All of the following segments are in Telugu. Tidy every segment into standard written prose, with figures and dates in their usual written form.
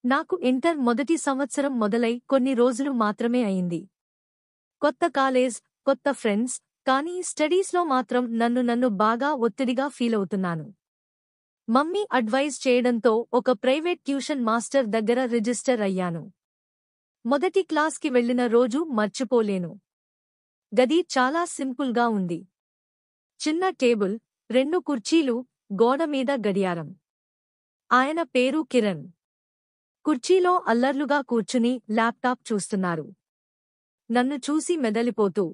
నాకు ఇంటర్ మొదటి సంవత్సరం మొదలై కొన్ని రోజులు మాత్రమే అయింది. కొత్త కాలేజ్, కొత్త ఫ్రెండ్స్, కానీ స్టడీస్లో మాత్రం నన్ను బాగా ఒత్తిడిగా ఫీలవుతున్నాను. మమ్మీ అడ్వైజ్ చేయడంతో ఒక ప్రైవేట్ ట్యూషన్ మాస్టర్ దగ్గర రిజిస్టర్ అయ్యాను. మొదటి క్లాస్కి వెళ్లిన రోజు మర్చిపోలేను. గది చాలా సింపుల్గా ఉంది. చిన్న టేబుల్, 2 కుర్చీలు, గోడ మీద గడియారం. ఆయన పేరు కిరణ్. కుర్చీలో అల్లర్లుగా కూర్చుని ల్యాప్టాప్ చూస్తున్నారు. నన్ను చూసి మెదలిపోతూ,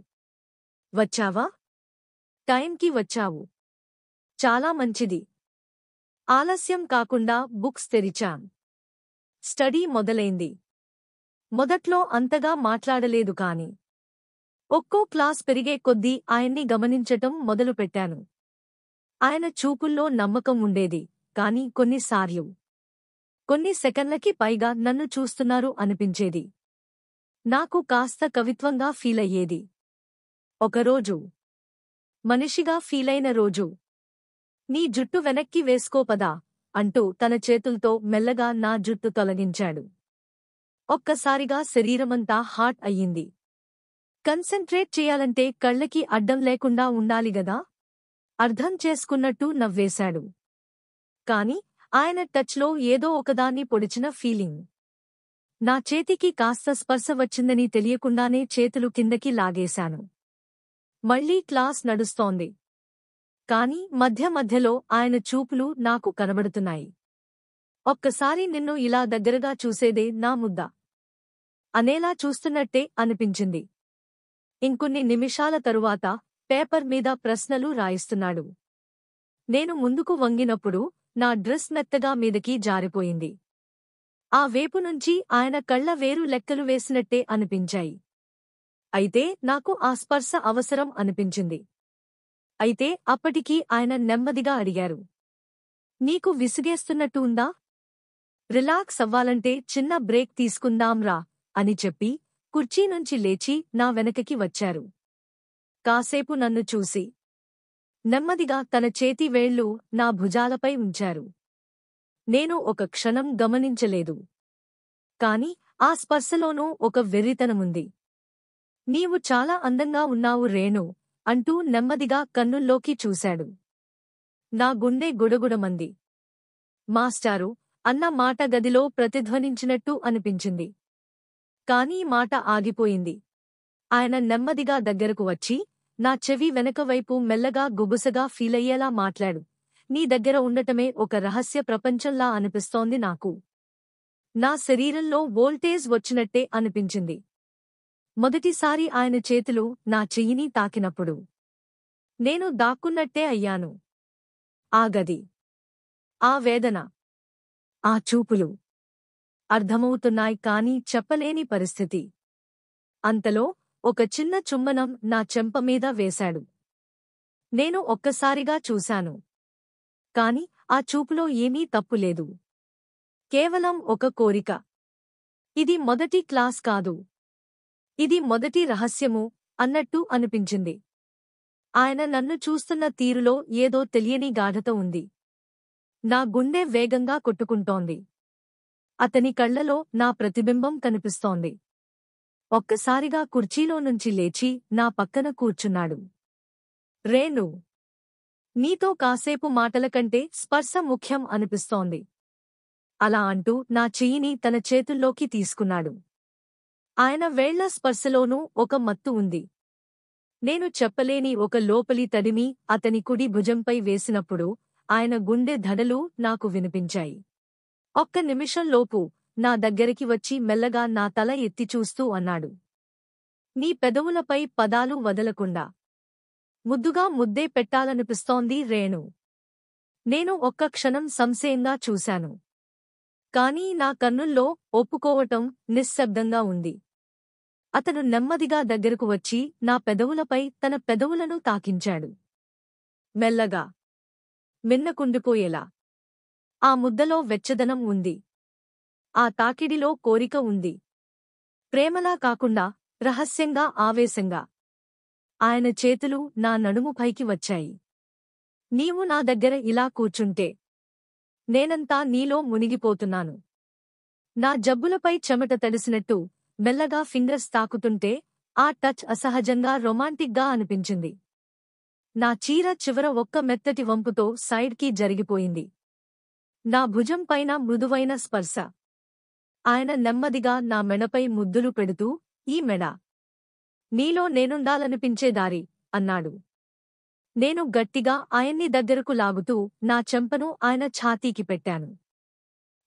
వచ్చావా? టైంకి వచ్చావు. చాలా మంచిది. ఆలస్యం కాకుండా బుక్స్ తెరిచాం. స్టడీ మొదలైంది. మొదట్లో అంతగా మాట్లాడలేదు కాని ఒక్కో క్లాస్ పెరిగే కొద్దీ ఆయన్ని గమనించటం మొదలుపెట్టాను. ఆయన చూపుల్లో నమ్మకం ఉండేది, కాని కొన్ని సెకన్లకి పైగా నన్ను చూస్తున్నారు అనిపించేది. నాకు కాస్త కవిత్వంగా ఫీలయ్యేది. ఒకరోజు మనిషిగా ఫీలైన రోజు. నీ జుట్టు వెనక్కి వేసుకోపదా అంటూ తన చేతుల్తో మెల్లగా నా జుట్టు తొలగించాడు. ఒక్కసారిగా శరీరమంతా హాట్ అయ్యింది. కన్సంట్రేట్ చేయాలంటే కళ్ళకి అడ్డం లేకుండా ఉండాలిగదా? అర్థం చేసుకున్నట్టు నవ్వేశాడు. కాని ఆయన టచ్లో ఏదో ఒకదాన్ని పొడిచిన ఫీలింగ్. నా చేతికి కాస్త స్పర్శ వచ్చిందని తెలియకుండానే చేతులు కిందకి లాగేశాను. మళ్లీ క్లాస్ నడుస్తోంది. కాని మధ్యలో ఆయన చూపులు నాకు కనబడుతున్నాయి. ఒక్కసారి నిన్ను ఇలా దగ్గరగా చూసేదే నా ముద్ద అనేలా చూస్తున్నట్టే అనిపించింది. ఇంకొన్ని నిమిషాల తరువాత పేపర్ మీద ప్రశ్నలు రాయిస్తున్నాడు. నేను ముందుకు వంగినప్పుడు నా డ్రెస్ మెత్తగా మీదకి జారిపోయింది. ఆ వేపు నుంచి ఆయన కళ్ళ వేరు లెక్కలు వేసినట్టే అనిపించాయి. అయితే నాకు ఆ స్పర్శ అవసరం అనిపించింది. అయితే అప్పటికీ ఆయన నెమ్మదిగా అడిగారు, నీకు విసిగేస్తున్నట్టు ఉందా? రిలాక్స్ అవ్వాలంటే చిన్న బ్రేక్ తీసుకుందాంరా అని చెప్పి కుర్చీ నుంచి లేచి నా వెనకకి వచ్చారు. కాసేపు నన్ను చూసి నెమ్మదిగా తన చేతి వేళ్లు నా భుజాలపై ఉంచారు. నేను ఒక క్షణం గమనించలేదు. కాని ఆ స్పర్శలోనూ ఒక వెర్రితనముంది. నీవు చాలా అందంగా ఉన్నావు రేణు అంటూ నెమ్మదిగా కన్నుల్లోకి చూశాడు. నా గుండె గుడగుడమంది. మాస్టారు అన్న మాట గదిలో ప్రతిధ్వనించినట్టు అనిపించింది. కానీ మాట ఆగిపోయింది. ఆయన నెమ్మదిగా దగ్గరకు వచ్చి నా చెవి వెనకవైపు మెల్లగా గుబుసగా ఫీలయ్యేలా మాట్లాడు. నీ దగ్గర ఉండటమే ఒక రహస్య ప్రపంచంలా అనిపిస్తోంది నాకు. నా శరీరంలో వోల్టేజ్ వచ్చినట్టే అనిపించింది. మొదటిసారి ఆయన చేతులు నా చెయ్యిని తాకినప్పుడు నేను దాక్కున్నట్టే అయ్యాను. ఆ గది, ఆ వేదన, ఆ చూపులు అర్థమవుతున్నాయి కానీ చెప్పలేని పరిస్థితి. అంతలో ఒక చిన్న చుమ్మనం నా చెంప మీద వేశాడు. నేను ఒక్కసారిగా చూశాను. కాని ఆ చూపులో ఏమీ తప్పులేదు. కేవలం ఒక కోరిక. ఇది మొదటి క్లాస్ కాదు, ఇది మొదటి రహస్యము అన్నట్టు అనిపించింది. ఆయన నన్ను చూస్తున్న తీరులో ఏదో తెలియని గాఢత ఉంది. నా గుండె వేగంగా కొట్టుకుంటోంది. అతని కళ్లలో నా ప్రతిబింబం కనిపిస్తోంది. ఒక్కసారిగా కుర్చీలో నుంచి లేచి నా పక్కన కూర్చున్నాడు. రేణు, నీతో కాసేపు మాటల కంటే స్పర్శ ముఖ్యం అనిపిస్తోంది అలా అంటూ నా చెయ్యిని తన చేతుల్లోకి తీసుకున్నాడు. ఆయన వేళ్ల స్పర్శలోనూ ఒక మత్తు ఉంది. నేను చెప్పలేని ఒక లోపలి తడిమి అతని కుడి భుజంపై వేసినప్పుడు ఆయన గుండె ధడలు నాకు వినిపించాయి. ఒక్క నిమిషంలోపు నా దగ్గరికి వచ్చి మెల్లగా నా తల ఎత్తి చూస్తూ అన్నాడు, నీ పెదవులపై పదాలు వదలకుండా ముద్దుగా ముద్దే పెట్టాలనిపిస్తోంది రేణు. నేను ఒక్క క్షణం సంశయంగా చూశాను. కానీ నా కన్నుల్లో ఒప్పుకోవటం నిశ్శబ్దంగా ఉంది. అతను నెమ్మదిగా దగ్గరకు వచ్చి నా పెదవులపై తన పెదవులను తాకించాడు. మెల్లగా, మిన్నకుండిపోయేలా. ఆ ముద్దలో వెచ్చదనం ఉంది. ఆ తాకిడిలో కోరిక ఉంది. ప్రేమలా కాకుండా రహస్యంగా, ఆవేశంగా. ఆయన చేతులు నా నడుము పైకి వచ్చాయి. నీవు నా దగ్గర ఇలా కూర్చుంటే నేనంతా నీలో మునిగిపోతున్నాను. నా జబ్బులపై చెమట తడిసినట్టు మెల్లగా ఫింగర్స్ తాకుతుంటే ఆ టచ్ అసహజంగా రొమాంటిక్గా అనిపించింది. నా చీర చివర ఒక్క మెత్తటి వంపుతో సైడ్కి జరిగిపోయింది. నా భుజం పైన మృదువైన స్పర్శ. ఆయన నెమ్మదిగా నా మెడపై ముద్దులు పెడుతూ, ఈ మెడ నీలో నేనుండాలనిపించే దారి అన్నాడు. నేను గట్టిగా ఆయన్ని దగ్గరకు లాగుతూ నా చెంపను ఆయన ఛాతీకి పెట్టాను.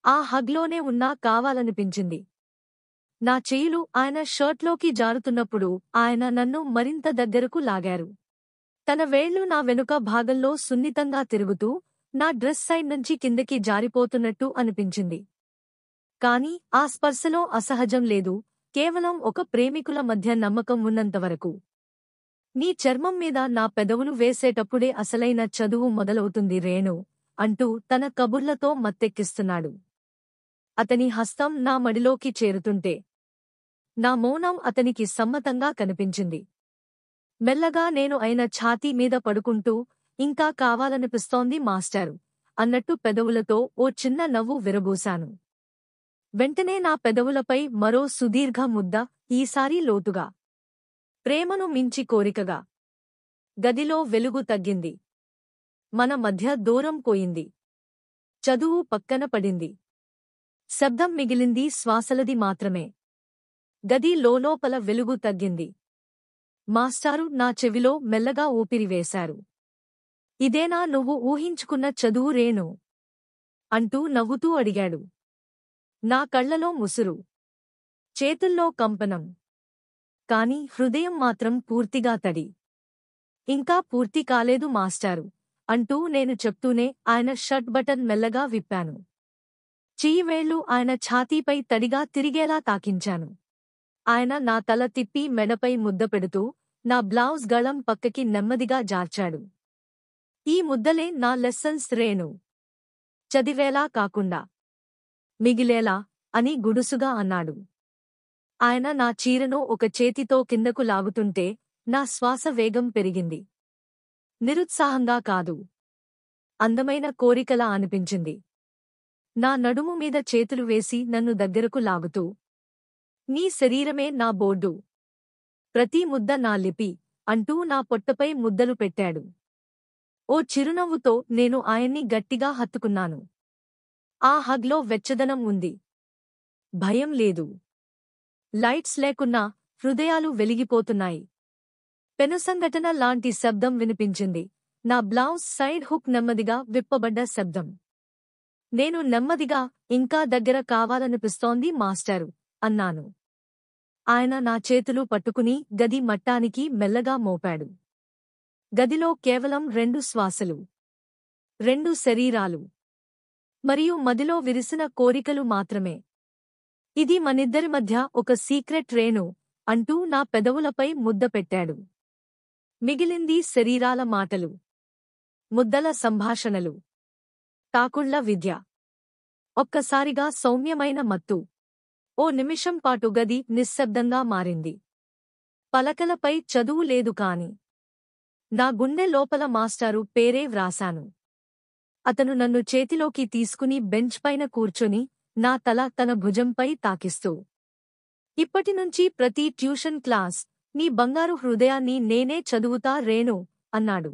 ఆ హగ్లోనే ఉన్నా కావాలనిపించింది. నా చెయ్యిలు ఆయన షర్ట్లోకి జారుతున్నప్పుడు ఆయన నన్ను మరింత దగ్గరకు లాగారు. తన వేళ్లు నా వెనుక భాగంలో సున్నితంగా తిరుగుతూ నా డ్రెస్ సైడ్ నుంచి కిందకి జారిపోతున్నట్టు అనిపించింది. కాని ఆ స్పర్శలో అసహజం లేదు, కేవలం ఒక ప్రేమికుల మధ్య నమ్మకం ఉన్నంతవరకు. నీ చర్మం మీద నా పెదవులు వేసేటప్పుడే అసలైన చదువు మొదలవుతుంది రేణు అంటూ తన కబుర్లతో మత్తెక్కిస్తున్నాడు. అతని హస్తం నా మడిలోకి చేరుతుంటే నా మౌనం అతనికి సమ్మతంగా కనిపించింది. మెల్లగా నేను ఆయన ఛాతీ మీద పడుకుంటూ, ఇంకా కావాలనిపిస్తోంది మాస్టారు అన్నట్టు పెదవులతో ఓ చిన్న నవ్వు విరబూశాను. వెంటనే నా పెదవులపై మరో సుదీర్ఘ ముద్ద, ఈసారి లోతుగా. ప్రేమను మించి కోరికగా. గదిలో వెలుగు తగ్గింది. మన మధ్య దూరం పోయింది. చదువు పక్కన పడింది. శబ్దం మిగిలింది శ్వాసలది మాత్రమే. గది లోలోపల వెలుగు తగ్గింది. మాస్టారు నా చెవిలో మెల్లగా ఊపిరివేశారు. ఇదేనా నువ్వు ఊహించుకున్న చదువు రేణు అంటూ నవ్వుతూ అడిగాడు. నా కళ్లలో ముసురు, చేతుల్లో కంపనం, కాని హృదయం మాత్రం పూర్తిగా తడి. ఇంకా పూర్తి కాలేదు మాస్టారు అంటూ నేను చెప్తూనే ఆయన షర్ట్ బటన్ మెల్లగా విప్పాను. చెయ్యివేళ్లు ఆయన ఛాతీపై తడిగా తిరిగేలా తాకించాను. ఆయన నా తల తిప్పి మెడపై ముద్ద పెడుతూ నా బ్లౌజ్ గళం పక్కకి నెమ్మదిగా జార్చాడు. ఈ ముద్దలే నా లెసన్స్ రేణు. చదివేలా కాకుండా మిగిలేలా అని గుడుసుగా అన్నాడు. ఆయన నా చీరను ఒక చేతితో కిందకు లాగుతుంటే నా శ్వాస వేగం పెరిగింది. నిరుత్సాహంగా కాదు, అందమైన కోరికలా అనిపించింది. నా నడుము మీద చేతులు వేసి నన్ను దగ్గరకు లాగుతూ, నీ శరీరమే నా బోర్డు, ప్రతి ముద్ద నా లిపి అంటూ నా పొట్టపై ముద్దలు పెట్టాడు. ఓ చిరునవ్వుతో నేను ఆయన్ని గట్టిగా హత్తుకున్నాను. ఆ హగ్లో వెచ్చదనం ఉంది, భయం లేదు. లైట్స్ లేకున్నా హృదయాలు వెలిగిపోతున్నాయి. పెనుసంఘటన లాంటి శబ్దం వినిపించింది. నా బ్లౌజ్ సైడ్ హుక్ నెమ్మదిగా విప్పబడ్డ శబ్దం. నేను నెమ్మదిగా, ఇంకా దగ్గర కావాలనిపిస్తోంది మాస్టారు అన్నాను. ఆయన నా చేతులు పట్టుకుని గది మట్టానికి మెల్లగా మోపాడు. గదిలో కేవలం 2 శ్వాసలు, 2 శరీరాలు, మరియు మదిలో విరిసిన కోరికలు మాత్రమే. ఇది మనిద్దరి మధ్య ఒక సీక్రెట్ రేణు అంటూ నా పెదవులపై ముద్ద పెట్టాడు. మిగిలింది శరీరాల మాటలు, ముద్దల సంభాషణలు, తాకుళ్ల విద్య. ఒక్కసారిగా సౌమ్యమైన మత్తు. ఓ నిమిషం పాటు గది నిశ్శబ్దంగా మారింది. పలకలపై చదువు లేదు కాని నా గుండె లోపల మాస్టారు పేరే వ్రాశాను. అతను నన్ను చేతిలోకి తీసుకుని బెంచ్ పైన కూర్చొని నా తల తన భుజంపై తాకిస్తూ, ఇప్పటినుంచి ప్రతి ట్యూషన్ క్లాస్ నీ బంగారు హృదయాన్ని నేనే చదువుతా రేణు అన్నాడు.